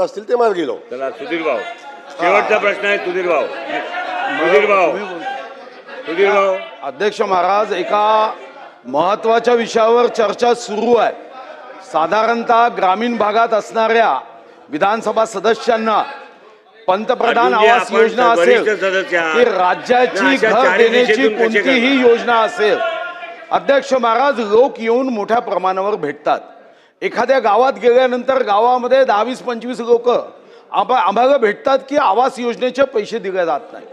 असतील ते मार्गी लावू. चला सुधीर भाऊ, शेवटचा प्रश्न आहे. सुधीर भाऊ. अध्यक्ष महाराज, एका महत्वाच्या विषयावर चर्चा सुरू आहे. साधारणतः ग्रामीण भागात असणाऱ्या विधानसभा सदस्यांना पंतप्रधान आवास योजना असेल की राज्याची घर देण्याची कोणतीही योजना असेल, अध्यक्ष महाराज, लोक येऊन मोठ्या प्रमाणावर भेटतात. एखाद्या गावात गेल्यानंतर गावामध्ये 10-20-25 लोक आम्हाला भेटतात की आवास योजनेचे पैसे दिले जात नाही.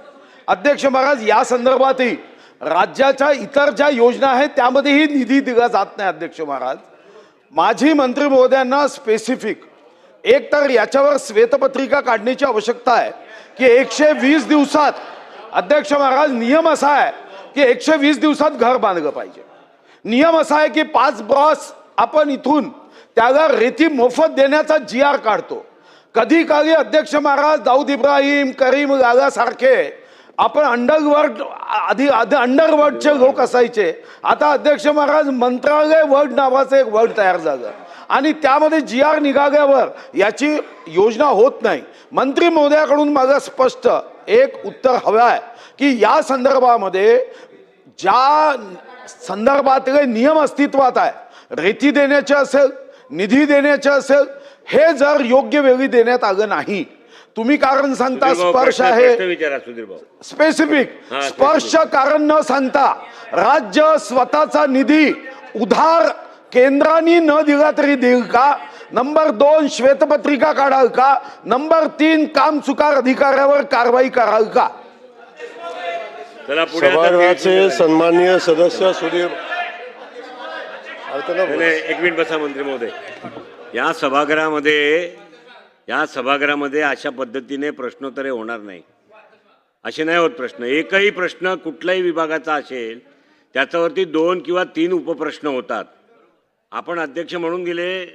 अध्यक्ष महाराज, या संदर्भातही राज्याच्या इतर ज्या योजना आहेत त्यामध्येही निधी दिला जात नाही. अध्यक्ष महाराज, माझी मंत्री महोदयांना स्पेसिफिक एक तर याच्यावर श्वेतपत्रिका काढण्याची आवश्यकता आहे की 120 दिवसात, अध्यक्ष महाराज, नियम असा आहे की 120 दिवसात घर बांधलं पाहिजे. नियम असा आहे की 5 ब्रॉस आपण इथून त्याला रेती मोफत देण्याचा GR काढतो. कधी काळी अध्यक्ष महाराज दाऊद इब्राहिम, करीम लाला सारखे आपण अंडरवर्ल्डचे लोक असायचे. आता अध्यक्ष महाराज मंत्रालय वर्ड नावाचं एक वर्ड तयार झालं आणि त्यामध्ये GR निघाल्यावर याची योजना होत नाही. मंत्री महोदयाकडून मला स्पष्ट एक उत्तर हवं आहे की या संदर्भामध्ये ज्या संदर्भातले नियम अस्तित्वात आहे, रेती देण्याचे असेल, निधी देण्याचे असेल, हे जर योग्य वेळी देण्यात आलं नाही, तुम्ही कारण सांगता स्पर्श आहे स्पेसिफिक, स्पर्श कारण न सांगता राज्य स्वतःचा निधी उधार केंद्राने न दिला तरी देईल का? नंबर 2, श्वेतपत्रिका काढाल का? नंबर 3, कामचुकार अधिकाऱ्यावर कारवाई कराल का? सभागृहाचे सन्माननीय सदस्य सुधीर. एक मिनिट बसा मंत्री महोदय. या सभागृहामध्ये अशा पद्धतीने प्रश्नोत्तरे होणार नाही. असे नाही होत प्रश्न. एकही प्रश्न कुठल्याही विभागाचा असेल त्याच्यावरती 2 किंवा 3 उपप्रश्न होतात. आपण अध्यक्ष म्हणून गेले,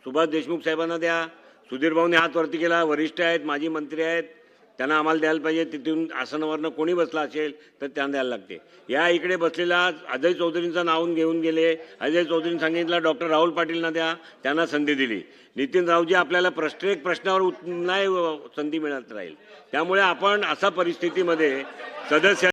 सुभाष देशमुख साहेबांना द्या. सुधीर भाऊने हात वरती केला. वरिष्ठ आहेत, माजी मंत्री आहेत, त्यांना आम्हाला द्यायला पाहिजे. तिथून आसनावरनं कोणी बसला असेल तर त्यांना द्यायला लागते. या इकडे बसलेला अजय चौधरींचं नाव घेऊन गेले. अजय चौधरींनी सांगितलं डॉक्टर राहुल पाटीलना द्या, त्यांना संधी दिली. नितीन राऊजी आपल्याला प्रत्येक प्रश्नावर नाही संधी मिळत राहील. त्यामुळे आपण अशा परिस्थितीमध्ये सदस्य